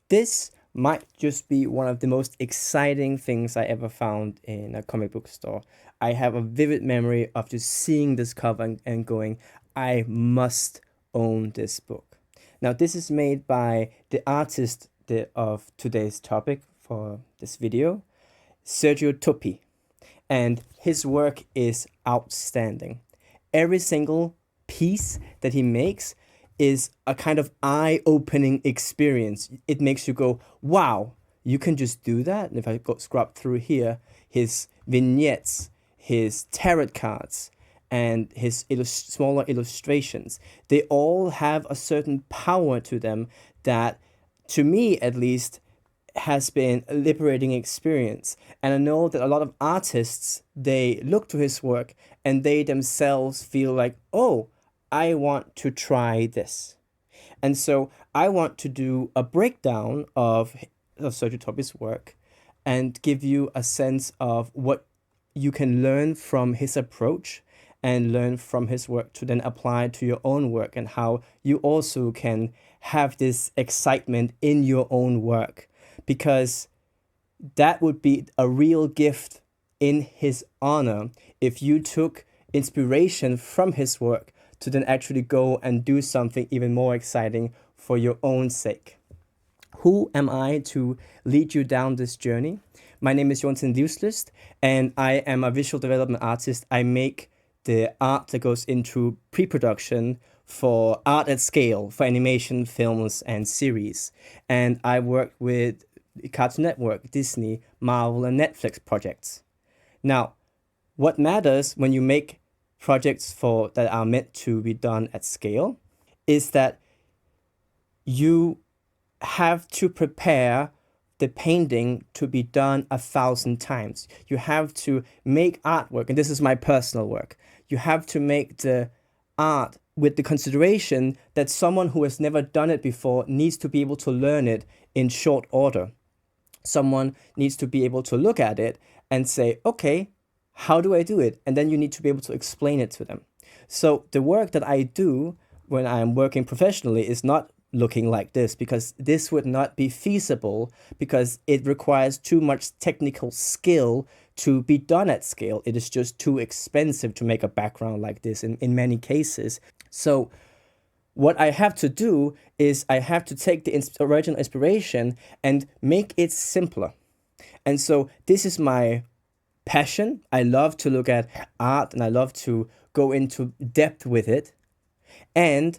This might just be one of the most exciting things I ever found in a comic book store. I have a vivid memory of just seeing this cover and going, I must own this book. Now, this is made by the artist of today's topic for this video, Sergio Toppi, and his work is outstanding. Every single piece that he makes is a kind of eye-opening experience. It makes you go, wow, you can just do that? And if I go scrub through here, his vignettes, his tarot cards, and his smaller illustrations, they all have a certain power to them that, to me at least, has been a liberating experience. And I know that a lot of artists, they look to his work and they themselves feel like, oh, I want to try this. And so I want to do a breakdown of Sergio Toppi's work and give you a sense of what you can learn from his approach and learn from his work to then apply to your own work, and how you also can have this excitement in your own work, because that would be a real gift in his honor if you took inspiration from his work to then actually go and do something even more exciting for your own sake. Who am I to lead you down this journey? My name is Jonathan Livslust, and I am a visual development artist. I make the art that goes into pre-production for art at scale, for animation, films, and series. And I work with Cartoon Network, Disney, Marvel, and Netflix projects. Now, what matters when you make projects that are meant to be done at scale is that you have to prepare the painting to be done 1,000 times. You have to make artwork, and this is my personal work. You have to make the art with the consideration that someone who has never done it before needs to be able to learn it in short order. Someone needs to be able to look at it and say, okay, how do I do it? And then you need to be able to explain it to them. So the work that I do when I'm working professionally is not looking like this, because this would not be feasible, because it requires too much technical skill to be done at scale. It is just too expensive to make a background like this in many cases. So what I have to do is I have to take the original inspiration and make it simpler. And so this is my passion. I love to look at art and I love to go into depth with it. And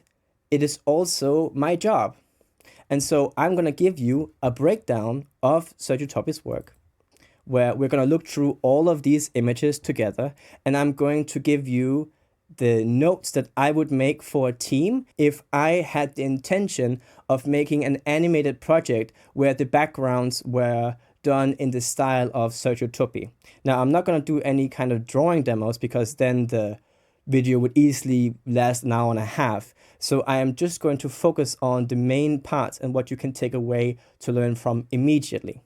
it is also my job. And so I'm going to give you a breakdown of Sergio Toppi's work, where we're going to look through all of these images together, and I'm going to give you the notes that I would make for a team if I had the intention of making an animated project where the backgrounds were done in the style of Sergio Toppi. Now, I'm not going to do any kind of drawing demos, because then the video would easily last an hour and a half. So I am just going to focus on the main parts and what you can take away to learn from immediately.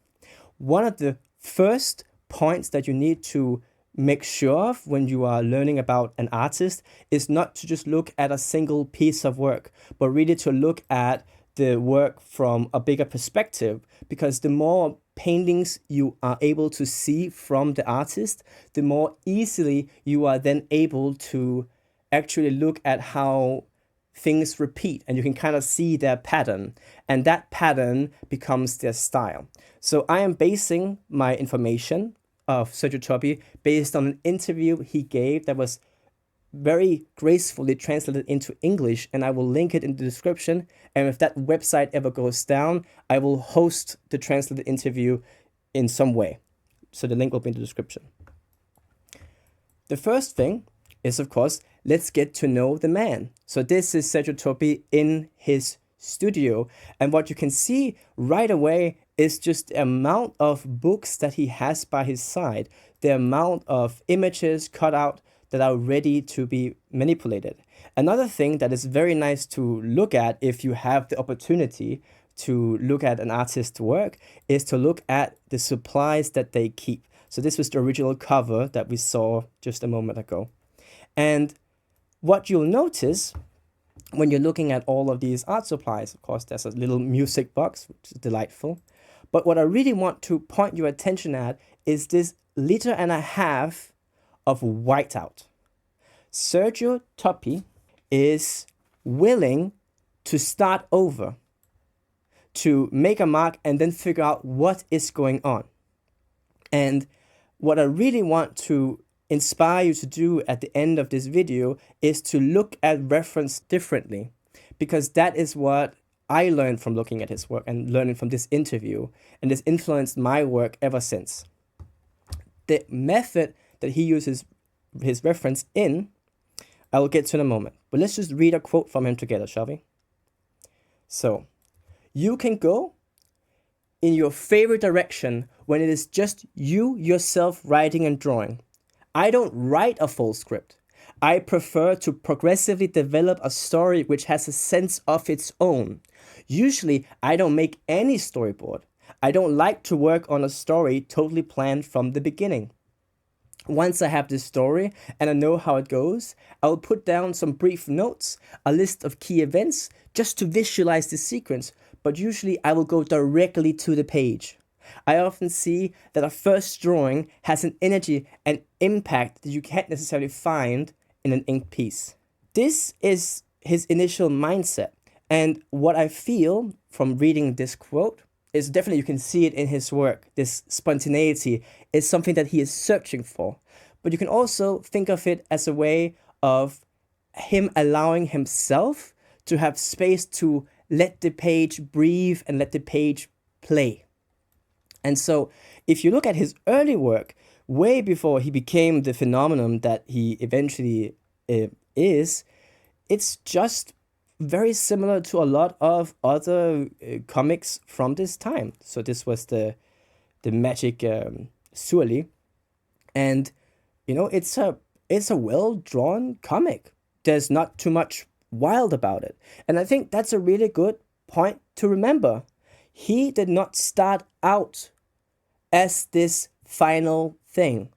One of the first points that you need to make sure of when you are learning about an artist is not to just look at a single piece of work, but really to look at the work from a bigger perspective, because the more paintings you are able to see from the artist, the more easily you are then able to actually look at how things repeat, and you can kind of see their pattern, and that pattern becomes their style. So I am basing my information of Sergio Toppi based on an interview he gave that was very gracefully translated into English, and I will link it in the description. And if that website ever goes down, I will host the translated interview in some way. So the link will be in the description. The first thing is, of course, let's get to know the man. So this is Sergio Toppi in his studio, and what you can see right away is just the amount of books that he has by his side, the amount of images cut out that are ready to be manipulated. Another thing that is very nice to look at if you have the opportunity to look at an artist's work is to look at the supplies that they keep. So this was the original cover that we saw just a moment ago. And what you'll notice when you're looking at all of these art supplies, of course, there's a little music box, which is delightful. But what I really want to point your attention at is this 1.5 liters of whiteout. Sergio Toppi is willing to start over, to make a mark and then figure out what is going on. And what I really want to inspire you to do at the end of this video is to look at reference differently, because that is what I learned from looking at his work and learning from this interview, and this influenced my work ever since. The method that he uses his reference in, I will get to in a moment. But let's just read a quote from him together, shall we? So, you can go in your favorite direction when it is just you yourself writing and drawing. I don't write a full script. I prefer to progressively develop a story which has a sense of its own. Usually, I don't make any storyboard. I don't like to work on a story totally planned from the beginning. Once I have this story and I know how it goes, I will put down some brief notes, a list of key events, just to visualize the sequence, but usually I will go directly to the page. I often see that a first drawing has an energy and impact that you can't necessarily find in an ink piece. This is his initial mindset, and what I feel from reading this quote is definitely, you can see it in his work. This spontaneity is something that he is searching for. But you can also think of it as a way of him allowing himself to have space to let the page breathe and let the page play. And so if you look at his early work, way before he became the phenomenon that he eventually is, it's just very similar to a lot of other comics from this time. So this was the Magic Surly, and you know, it's a well-drawn comic. There's not too much wild about it, and I think that's a really good point to remember. He did not start out as this final thing,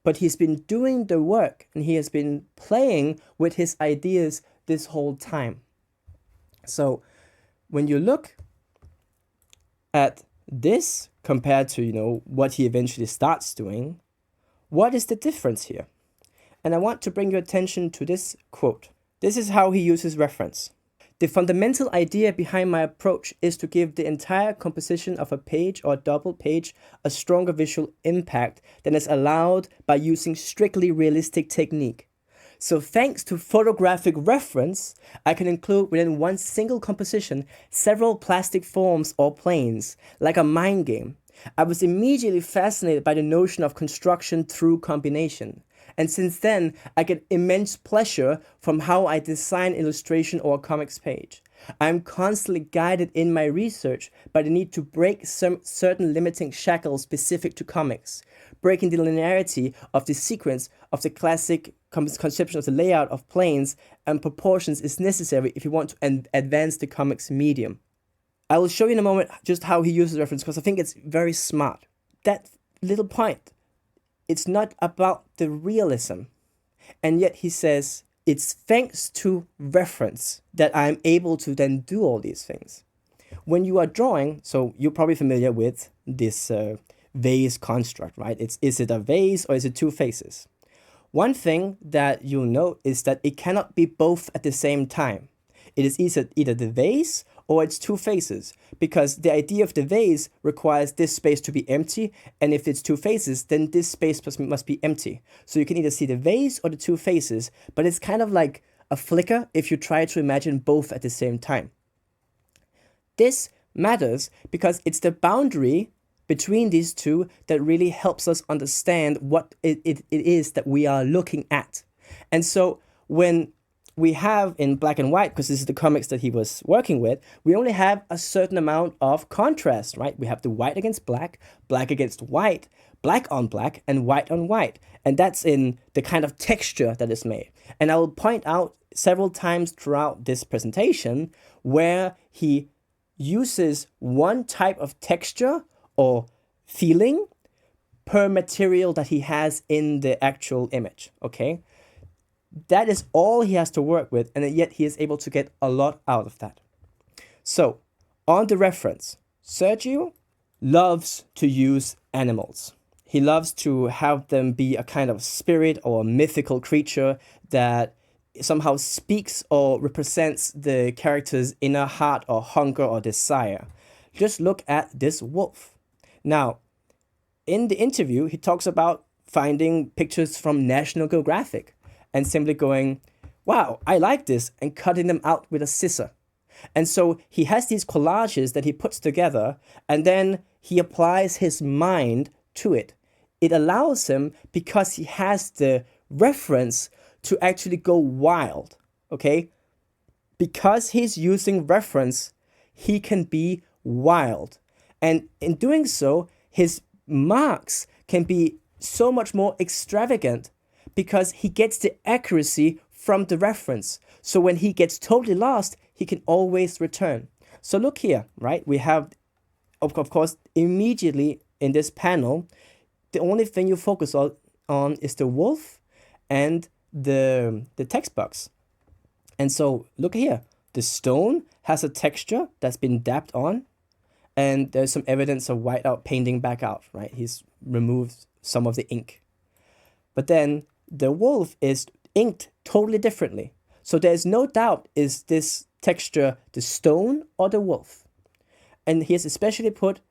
but he's been doing the work and he has been playing with his ideas this whole time. So when you look at this compared to, you know, what he eventually starts doing, what is the difference here? And I want to bring your attention to this quote. This is how he uses reference. The fundamental idea behind my approach is to give the entire composition of a page or a double page a stronger visual impact than is allowed by using strictly realistic technique. So thanks to photographic reference, I can include within one single composition several plastic forms or planes, like a mind game. I was immediately fascinated by the notion of construction through combination. And since then, I get immense pleasure from how I design illustration or a comics page. I am constantly guided in my research by the need to break some certain limiting shackles specific to comics. Breaking the linearity of the sequence of the classic conception of the layout of planes and proportions is necessary if you want to advance the comics medium. I will show you in a moment just how he uses reference, because I think it's very smart. That little point, it's not about the realism. And yet he says, it's thanks to reference that I'm able to then do all these things. When you are drawing, so you're probably familiar with this vase construct, right? Is it a vase or is it two faces? One thing that you'll note is that it cannot be both at the same time. It is either the vase or it's two faces, because the idea of the vase requires this space to be empty, and if it's two faces, then this space must be empty. So you can either see the vase or the two faces, but it's kind of like a flicker if you try to imagine both at the same time. This matters because it's the boundary between these two that really helps us understand what it is that we are looking at. And so when we have in black and white, because this is the comics that he was working with, we only have a certain amount of contrast, right? We have the white against black, black against white, black on black, and white on white. And that's in the kind of texture that is made. And I will point out several times throughout this presentation where he uses one type of texture or feeling per material that he has in the actual image, okay? That is all he has to work with, and yet he is able to get a lot out of that. So, on the reference, Sergio loves to use animals. He loves to have them be a kind of spirit or a mythical creature that somehow speaks or represents the character's inner heart or hunger or desire. Just look at this wolf. Now, in the interview, he talks about finding pictures from National Geographic and simply going, wow, I like this, and cutting them out with a scissor. And so he has these collages that he puts together, and then he applies his mind to it. It allows him, because he has the reference, to actually go wild, okay? Because he's using reference, he can be wild. And in doing so, his marks can be so much more extravagant because he gets the accuracy from the reference. So when he gets totally lost, he can always return. So look here, right? We have, of course, immediately in this panel, the only thing you focus on is the wolf and the text box. And so look here, the stone has a texture that's been dabbed on, and there's some evidence of whiteout painting back out, right? He's removed some of the ink. But then the wolf is inked totally differently. So there's no doubt, is this texture the stone or the wolf? And he has especially put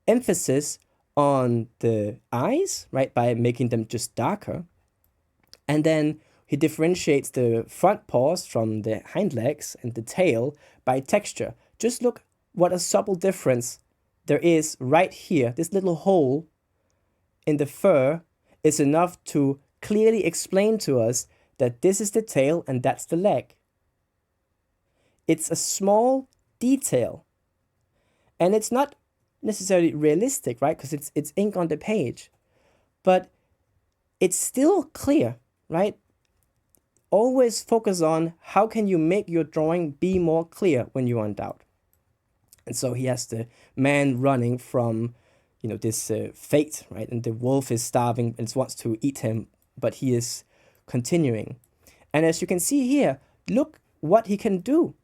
emphasis on the eyes, right, by making them just darker. And then he differentiates the front paws from the hind legs and the tail by texture. Just look what a subtle difference there is right here. This little hole in the fur is enough to clearly explain to us that this is the tail and that's the leg. It's a small detail, and it's not necessarily realistic, right? Because it's ink on the page, but it's still clear, right? Always focus on how can you make your drawing be more clear when you're in doubt. And so he has the man running from, this fate, right? And the wolf is starving and wants to eat him, but he is continuing. And as you can see here, look what he can do.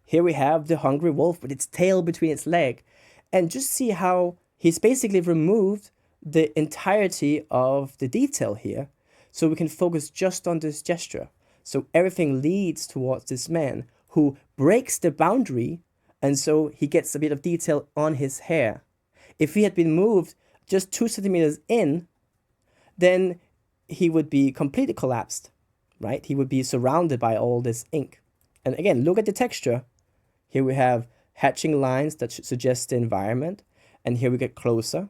Here we have the hungry wolf with its tail between its leg. And just see how he's basically removed the entirety of the detail here, so we can focus just on this gesture. So everything leads towards this man who breaks the boundary, and so he gets a bit of detail on his hair. If he had been moved just 2 centimeters in, then he would be completely collapsed, right? He would be surrounded by all this ink. And again, look at the texture. Here we have hatching lines that should suggest the environment, and here we get closer.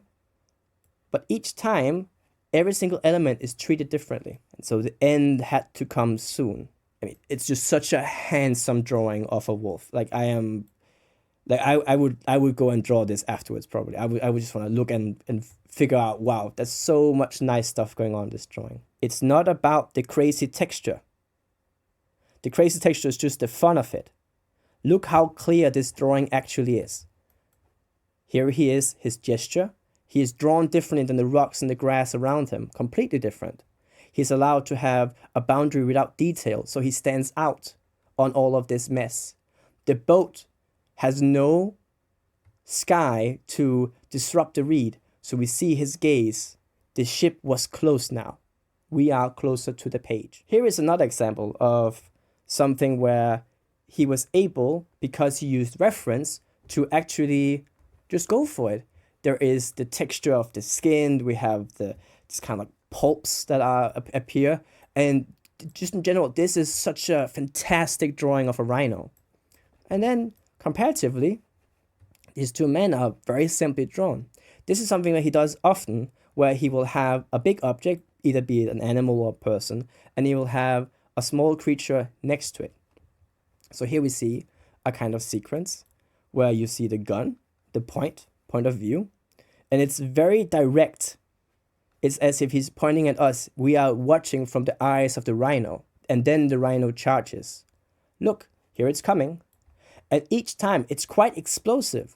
But each time, every single element is treated differently. And so the end had to come soon. I mean, it's just such a handsome drawing of a wolf. I would go and draw this afterwards probably. I would just want to look and figure out, wow, there's so much nice stuff going on in this drawing. It's not about the crazy texture. The crazy texture is just the fun of it. Look how clear this drawing actually is. Here he is, his gesture. He is drawn differently than the rocks and the grass around him, completely different. He's allowed to have a boundary without detail, so he stands out on all of this mess. The boat has no sky to disrupt the read, so we see his gaze. The ship was close now. We are closer to the page. Here is another example of something where he was able, because he used reference, to actually just go for it. There is the texture of the skin. We have this kind of like pulps that appear. And just in general, this is such a fantastic drawing of a rhino. And then, comparatively, these two men are very simply drawn. This is something that he does often, where he will have a big object, either be it an animal or a person, and he will have a small creature next to it. So here we see a kind of sequence where you see the gun, the point of view, and it's very direct. It's as if he's pointing at us. We are watching from the eyes of the rhino, and then the rhino charges. Look, here it's coming. And each time it's quite explosive.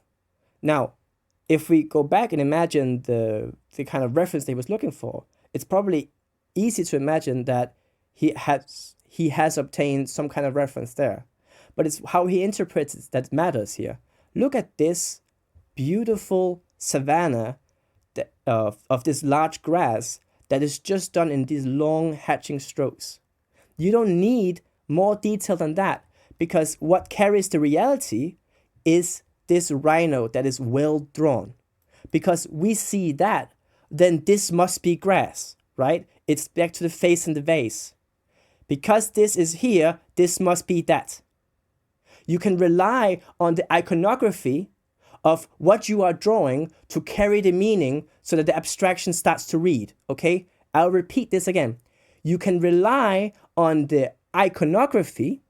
Now, if we go back and imagine the kind of reference that he was looking for, it's probably easy to imagine that he he has obtained some kind of reference there. But it's how he interprets it that matters here. Look at this beautiful savanna of this large grass that is just done in these long hatching strokes. You don't need more detail than that, because what carries the reality is this rhino that is well drawn. Because we see that, then this must be grass, right? It's back to the face and the vase. Because this is here, this must be that. You can rely on the iconography of what you are drawing to carry the meaning so that the abstraction starts to read, okay? I'll repeat this again. You can rely on the iconography,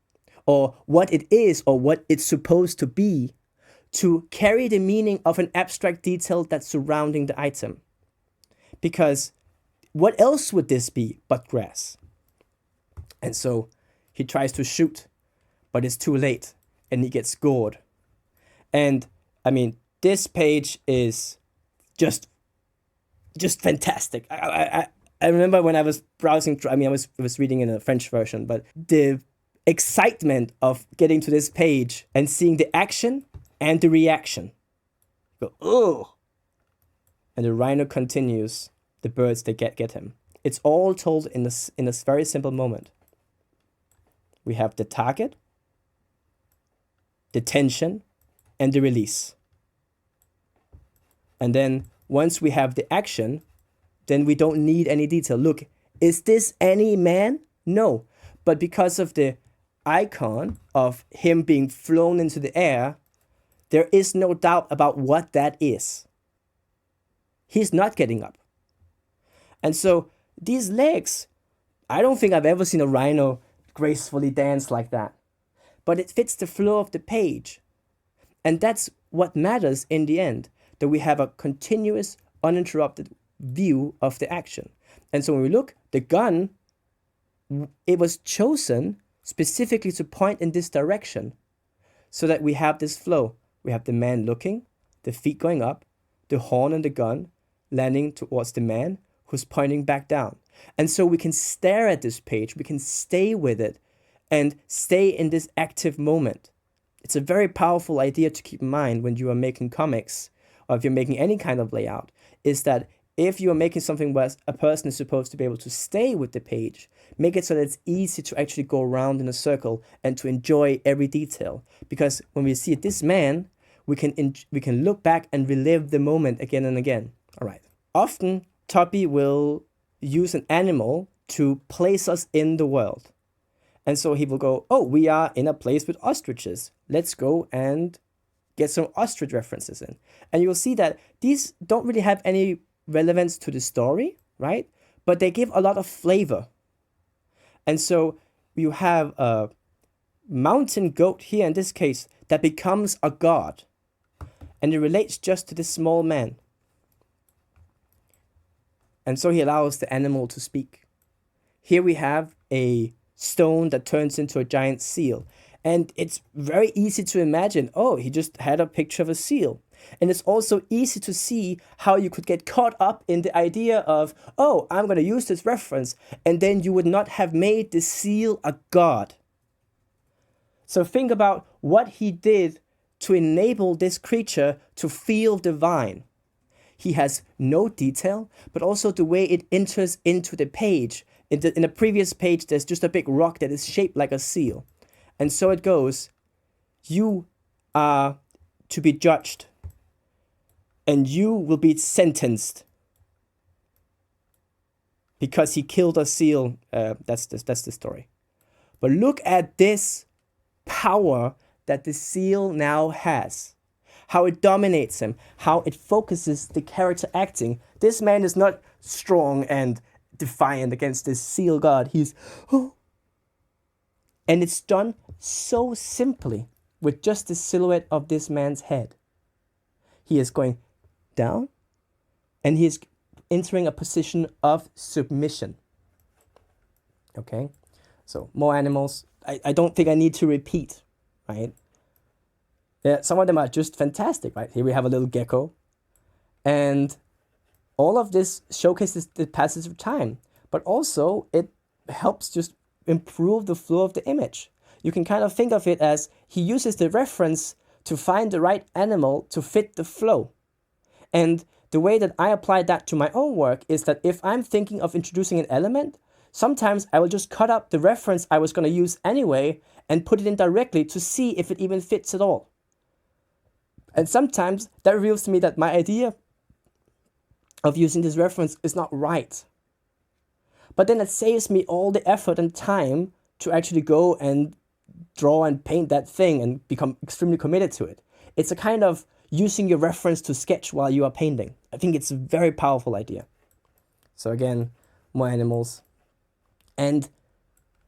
or what it is or what it's supposed to be, to carry the meaning of an abstract detail that's surrounding the item. Because what else would this be but grass? And so he tries to shoot, but it's too late, and he gets gored. And I mean, this page is just fantastic. I remember when I was browsing, I was reading in a French version, but the excitement of getting to this page and seeing the action and the reaction. Go, oh! And the rhino continues. The birds, they get him. It's all told in this very simple moment. We have the target, the tension, and the release. And then once we have the action, then we don't need any detail. Look, is this any man? No. But because of the icon of him being flown into the air, there is no doubt about what that is. He's not getting up. And so these legs, I don't think I've ever seen a rhino gracefully dance like that. But it fits the flow of the page. And that's what matters in the end, that we have a continuous, uninterrupted view of the action. And so when we look, the gun, it was chosen specifically to point in this direction so that we have this flow. We have the man looking, the feet going up, the horn and the gun landing towards the man who's pointing back down. And so we can stare at this page, we can stay with it and stay in this active moment. It's a very powerful idea to keep in mind when you are making comics, or if you're making any kind of layout, is that if you are making something where a person is supposed to be able to stay with the page, make it so that it's easy to actually go around in a circle and to enjoy every detail. Because when we see this man, we can look back and relive the moment again and again. All right. Often, Toppi will use an animal to place us in the world. And so he will go, oh, we are in a place with ostriches. Let's go and get some ostrich references in. And you'll see that these don't really have any relevance to the story, right? But they give a lot of flavor. And so you have a mountain goat here in this case that becomes a god. And it relates just to this small man. And so he allows the animal to speak. Here we have a stone that turns into a giant seal. And it's very easy to imagine, oh, he just had a picture of a seal. And it's also easy to see how you could get caught up in the idea of, oh, I'm going to use this reference. And then you would not have made the seal a god. So think about what he did to enable this creature to feel divine. He has no detail, but also the way it enters into the page. In the previous page, there's just a big rock that is shaped like a seal. And so it goes, you are to be judged, and you will be sentenced because he killed a seal. That's the story. But look at this power that the seal now has. How it dominates him, how it focuses the character acting. This man is not strong and defiant against this seal god. He's, oh. And it's done so simply with just the silhouette of this man's head. He is going down and he is entering a position of submission. Okay, so more animals. I don't think I need to repeat, right? Yeah, some of them are just fantastic, right? Here we have a little gecko. And all of this showcases the passage of time. But also, it helps just improve the flow of the image. You can kind of think of it as he uses the reference to find the right animal to fit the flow. And the way that I apply that to my own work is that if I'm thinking of introducing an element, sometimes I will just cut up the reference I was going to use anyway and put it in directly to see if it even fits at all. And sometimes that reveals to me that my idea of using this reference is not right. But then it saves me all the effort and time to actually go and draw and paint that thing and become extremely committed to it. It's a kind of using your reference to sketch while you are painting. I think it's a very powerful idea. So again, more animals. And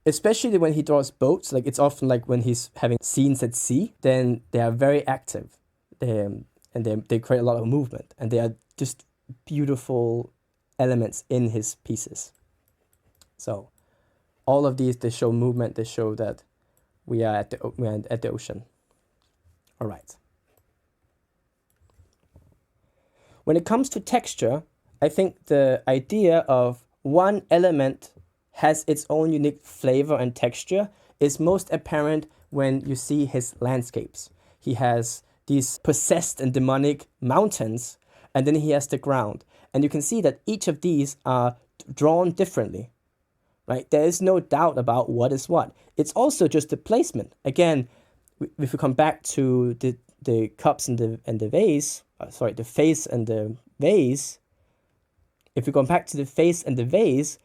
especially when he draws boats, like it's often like when he's having scenes at sea, then they are very active. They create a lot of movement, and they are just beautiful elements in his pieces. So all of these, they show movement, they show that we are at the ocean. All right. When it comes to texture, I think the idea of one element has its own unique flavor and texture is most apparent when you see his landscapes. He has these possessed and demonic mountains, and then he has the ground. And you can see that each of these are drawn differently, right? There is no doubt about what is what. It's also just the placement. Again, if we come back to the cups and the vase, the face and the vase, if we go back to the face and the vase,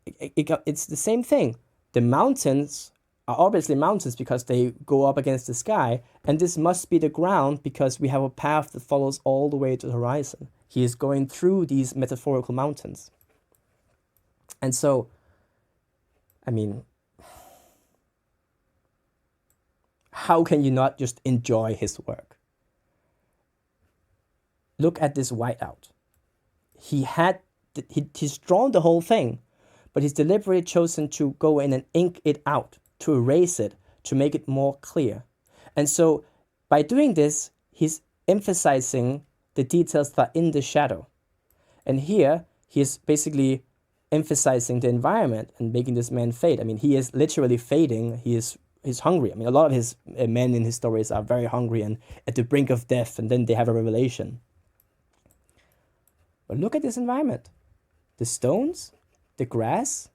it's the same thing. The mountains are obviously mountains because they go up against the sky, and this must be the ground because we have a path that follows all the way to the horizon. He is going through these metaphorical mountains. And so, I mean, how can you not just enjoy his work? Look at this whiteout. He's drawn the whole thing, but he's deliberately chosen to go in and ink it out, to erase it, to make it more clear. And so by doing this, he's emphasizing the details that are in the shadow. And here, he's basically emphasizing the environment and making this man fade. I mean, he is literally fading. He's hungry. I mean, a lot of his men in his stories are very hungry and at the brink of death, and then they have a revelation. But look at this environment. The stones, the grass,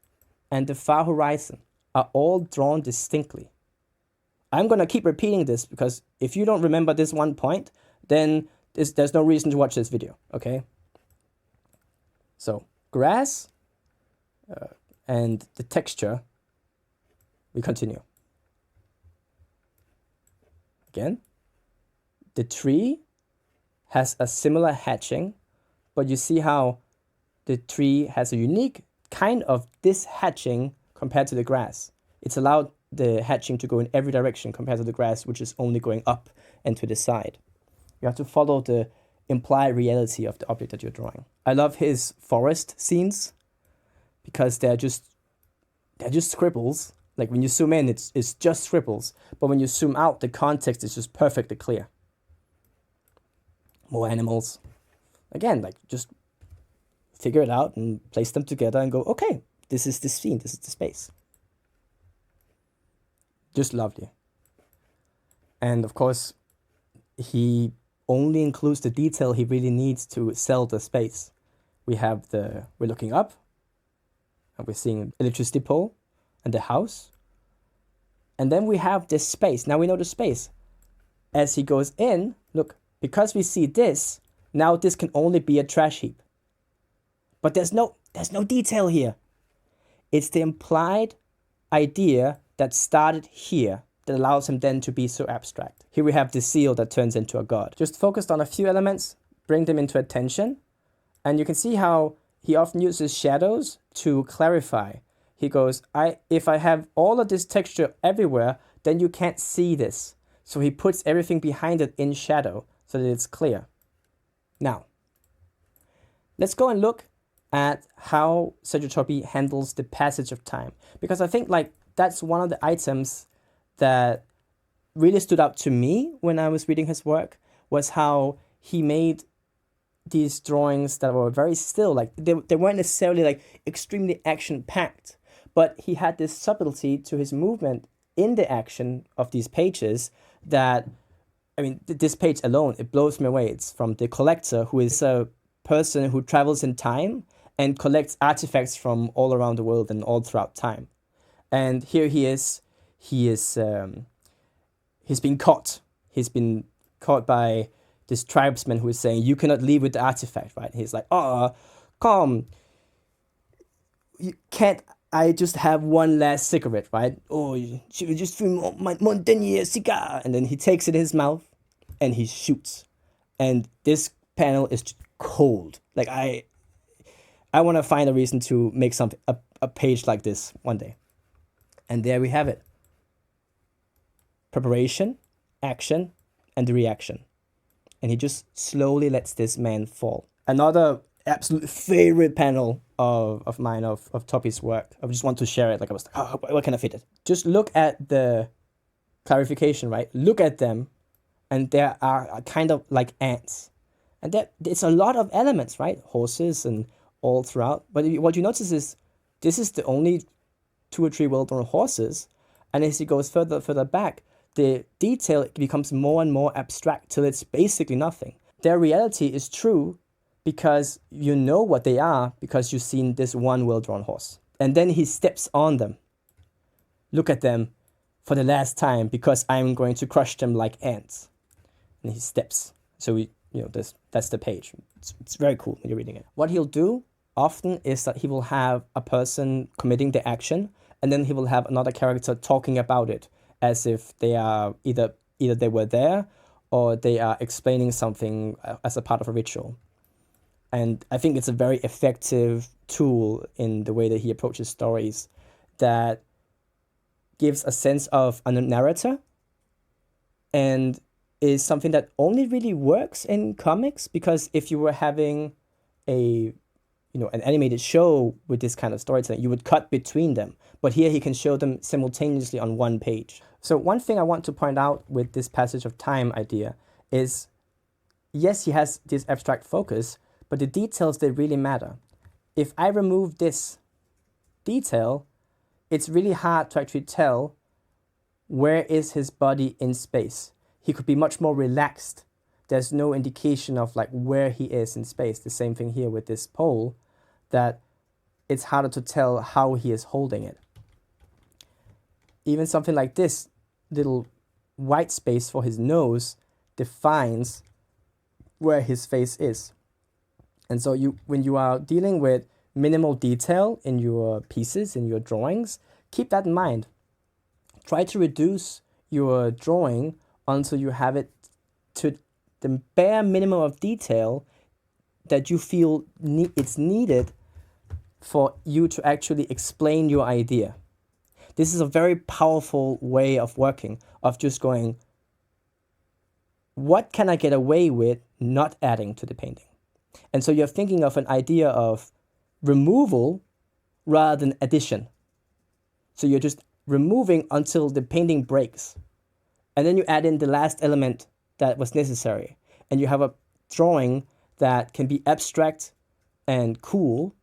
and the far horizon are all drawn distinctly. I'm going to keep repeating this because if you don't remember this one point, then there's no reason to watch this video, okay? So, grass and the texture, we continue. Again, the tree has a similar hatching, but you see how the tree has a unique kind of this hatching compared to the grass. It's allowed the hatching to go in every direction compared to the grass, which is only going up and to the side. You have to follow the implied reality of the object that you're drawing. I love his forest scenes because they're just scribbles. Like when you zoom in, it's just scribbles, but when you zoom out, the context is just perfectly clear. More animals. Again, like just figure it out and place them together and go, okay, this is the scene, this is the space. Just lovely. And of course, he only includes the detail he really needs to sell the space. We're looking up, and we're seeing an electricity pole and the house. And then we have this space. Now we know the space. As he goes in, look, because we see this, now this can only be a trash heap. But there's no detail here. It's the implied idea that started here that allows him then to be so abstract. Here we have the seal that turns into a god. Just focused on a few elements, bring them into attention, and you can see how he often uses shadows to clarify. He goes, if I have all of this texture everywhere, then you can't see this. So he puts everything behind it in shadow so that it's clear. Now, let's go and look at how Sergio Toppi handles the passage of time. Because I think that's one of the items that really stood out to me when I was reading his work, was how he made these drawings that were very still. They weren't necessarily extremely action-packed, But he had this subtlety to his movement in the action of these pages that, I mean, this page alone, it blows me away. It's from the collector, who is a person who travels in time and collects artifacts from all around the world and all throughout time. And here he is. He's been caught. He's been caught by this tribesman who is saying, you cannot leave with the artifact, right? He's like, oh, come. You can't I just have one last cigarette, right? Oh, should we just film my Montaigne cigar? And then he takes it in his mouth and he shoots. And this panel is just cold. Like, I want to find a reason to make something, a page like this one day. And there we have it. Preparation, action, and the reaction. And he just slowly lets this man fall. Another absolute favorite panel of mine, of Toppi's work. I just want to share it. Like, I was like, oh, where can I fit it? Just look at the clarification, right? Look at them, and there are kind of like ants. And it's a lot of elements, right? Horses and all throughout. But what you notice is this is the only 2 or 3 well-known horses. And as he goes further back, the detail becomes more and more abstract till it's basically nothing. Their reality is true because you know what they are because you've seen this one well-drawn horse. And then he steps on them. Look at them for the last time because I'm going to crush them like ants. And he steps. So that's the page. It's very cool when you're reading it. What he'll do often is that he will have a person committing the action, and then he will have another character talking about it as if they are either they were there or they are explaining something as a part of a ritual. And I think it's a very effective tool in the way that he approaches stories that gives a sense of a narrator and is something that only really works in comics, because if you were having an animated show with this kind of storytelling, you would cut between them. But here he can show them simultaneously on one page. So one thing I want to point out with this passage of time idea is, yes, he has this abstract focus, but the details, they really matter. If I remove this detail, it's really hard to actually tell where is his body in space. He could be much more relaxed. There's no indication of like where he is in space. The same thing here with this pole, that it's harder to tell how he is holding it. Even something like this little white space for his nose defines where his face is. And so when you are dealing with minimal detail in your pieces, in your drawings, keep that in mind. Try to reduce your drawing until you have it to the bare minimum of detail that you feel it's needed for you to actually explain your idea. This is a very powerful way of working, of just going, what can I get away with not adding to the painting? And so you're thinking of an idea of removal rather than addition. So you're just removing until the painting breaks. And then you add in the last element that was necessary. And you have a drawing that can be abstract and cool,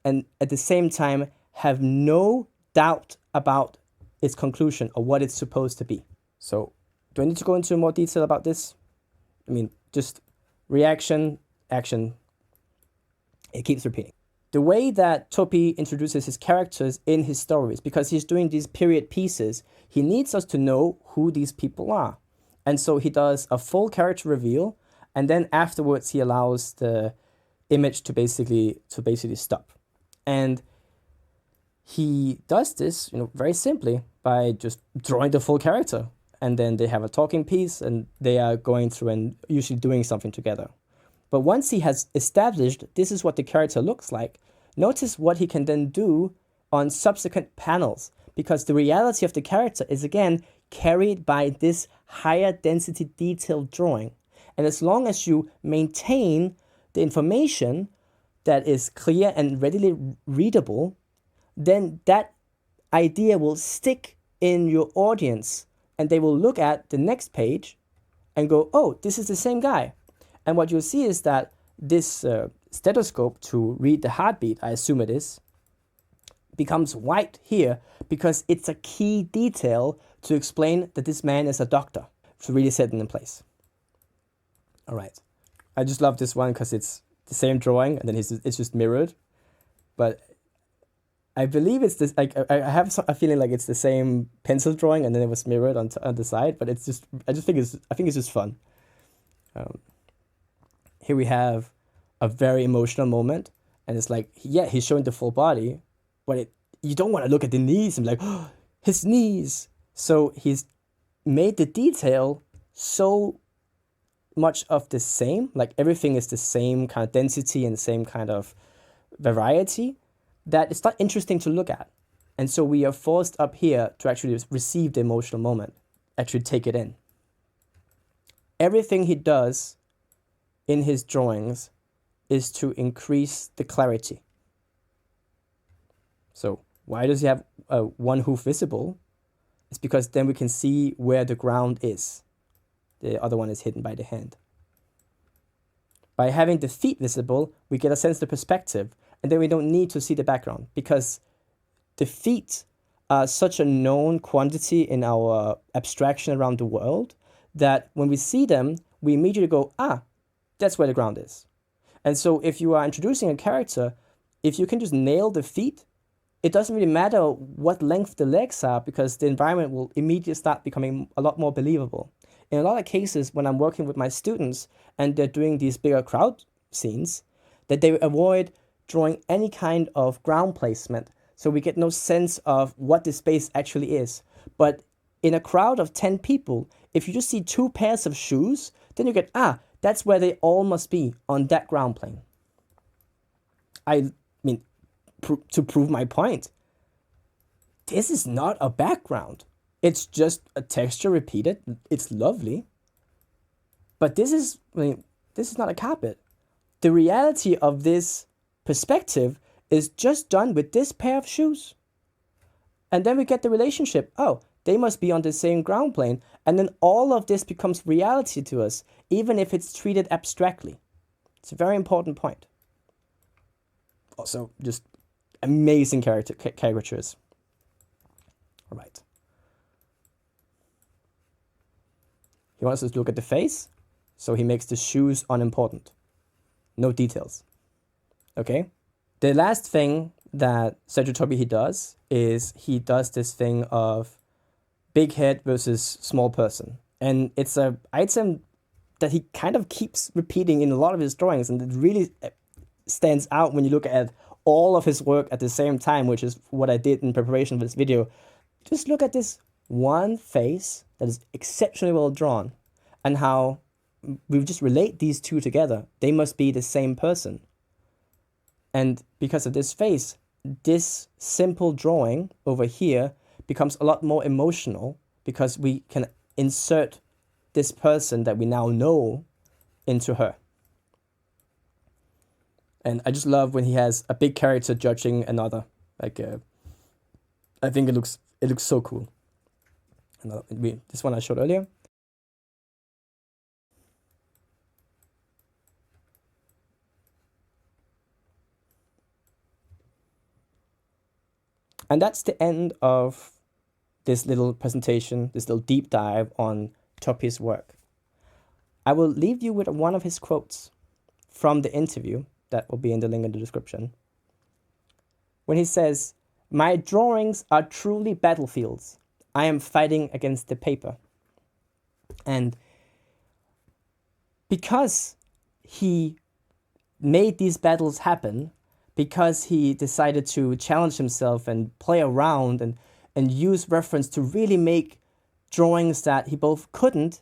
and at the same time have no doubt about its conclusion or what it's supposed to be. So do I need to go into more detail about this? I mean, just reaction, action. It keeps repeating. The way that Toppi introduces his characters in his stories, because he's doing these period pieces, he needs us to know who these people are. And so he does a full character reveal, and then afterwards he allows the image to basically stop. And he does this, very simply by just drawing the full character. And then they have a talking piece and they are going through and usually doing something together. But once he has established this is what the character looks like, notice what he can then do on subsequent panels, because the reality of the character is again carried by this higher density detailed drawing. And as long as you maintain the information that is clear and readily readable, then that idea will stick in your audience, and they will look at the next page and go, oh, this is the same guy. And what you'll see is that this stethoscope to read the heartbeat, I assume it is, becomes white here because it's a key detail to explain that this man is a doctor, to really set it in place. All right. I just love this one because it's the same drawing and then it's just mirrored. But I believe it's this, like, I have a feeling like it's the same pencil drawing and then it was mirrored on the side, but it's just, I think it's just fun. Here we have a very emotional moment, and it's like, yeah, he's showing the full body, but you don't want to look at the knees and be like, oh, his knees. So he's made the detail so much of the same, like everything is the same kind of density and the same kind of variety, that it's not interesting to look at. And so we are forced up here to actually receive the emotional moment, actually take it in. Everything he does in his drawings is to increase the clarity. So why does he have one hoof visible? It's because then we can see where the ground is. The other one is hidden by the hand. By having the feet visible, we get a sense of the perspective, and then we don't need to see the background because the feet are such a known quantity in our abstraction around the world that when we see them, we immediately go, that's where the ground is. And so if you are introducing a character, if you can just nail the feet, it doesn't really matter what length the legs are because the environment will immediately start becoming a lot more believable. In a lot of cases, when I'm working with my students and they're doing these bigger crowd scenes, that they avoid drawing any kind of ground placement, so we get no sense of what the space actually is. But in a crowd of 10 people, if you just see 2 pairs of shoes, then you get, that's where they all must be, on that ground plane. I mean, to prove my point, this is not a background. It's just a texture repeated. It's lovely. But this is not a carpet. The reality of this perspective is just done with this pair of shoes. And then we get the relationship. Oh, they must be on the same ground plane. And then all of this becomes reality to us, even if it's treated abstractly. It's a very important point. Also, just amazing caricatures. All right. He wants us to look at the face, so he makes the shoes unimportant. No details. Okay? The last thing that Sergio Toppi does is he does this thing of big head versus small person. And it's an item that he kind of keeps repeating in a lot of his drawings, and it really stands out when you look at all of his work at the same time, which is what I did in preparation for this video. Just look at this one face that is exceptionally well drawn, and how we just relate these two together. They must be the same person. And because of this face, this simple drawing over here becomes a lot more emotional because we can insert this person that we now know into her. And I just love when he has a big character judging another. Like, I think it looks so cool. This one I showed earlier. And that's the end of this little presentation, this little deep dive on Toppi's work. I will leave you with one of his quotes from the interview that will be in the link in the description. When he says, "My drawings are truly battlefields. I am fighting against the paper." And because he made these battles happen, because he decided to challenge himself and play around and use reference to really make drawings that he both couldn't,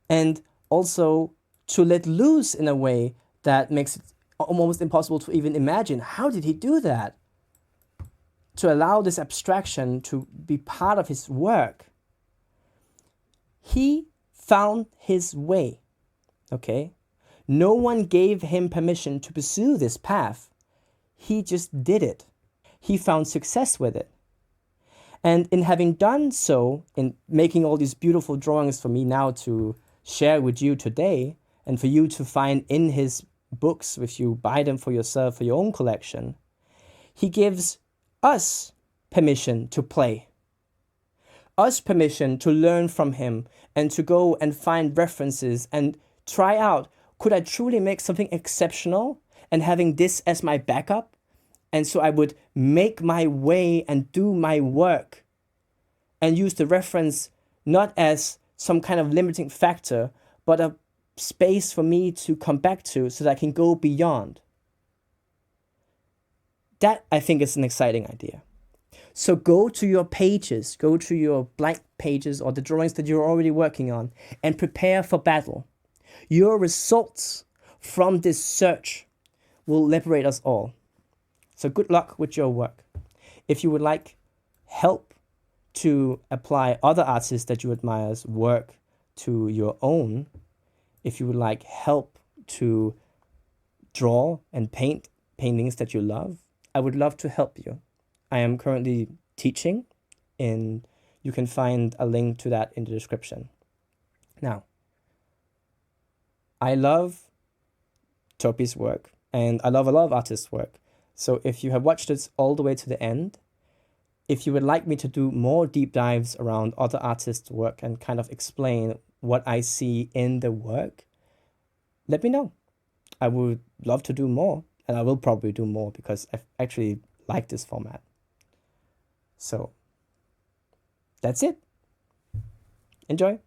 and also to let loose in a way that makes it almost impossible to even imagine. How did he do that? To allow this abstraction to be part of his work. He found his way, okay? No one gave him permission to pursue this path. He just did it. He found success with it. And in having done so, in making all these beautiful drawings for me now to share with you today, and for you to find in his books if you buy them for yourself, for your own collection, he gives us permission to play, us permission to learn from him and to go and find references and try out, could I truly make something exceptional and having this as my backup? And so I would make my way and do my work and use the reference not as some kind of limiting factor, but a space for me to come back to so that I can go beyond. That, I think, is an exciting idea. So go to your pages, go to your blank pages or the drawings that you're already working on and prepare for battle. Your results from this search will liberate us all. So good luck with your work. If you would like help to apply other artists that you admire's work to your own, if you would like help to draw and paint paintings that you love, I would love to help you. I am currently teaching, and you can find a link to that in the description. Now, I love Toppi's work, and I love a lot of artists' work. So if you have watched this all the way to the end, if you would like me to do more deep dives around other artists' work and kind of explain what I see in the work, let me know. I would love to do more, and I will probably do more because I actually like this format. So that's it. Enjoy.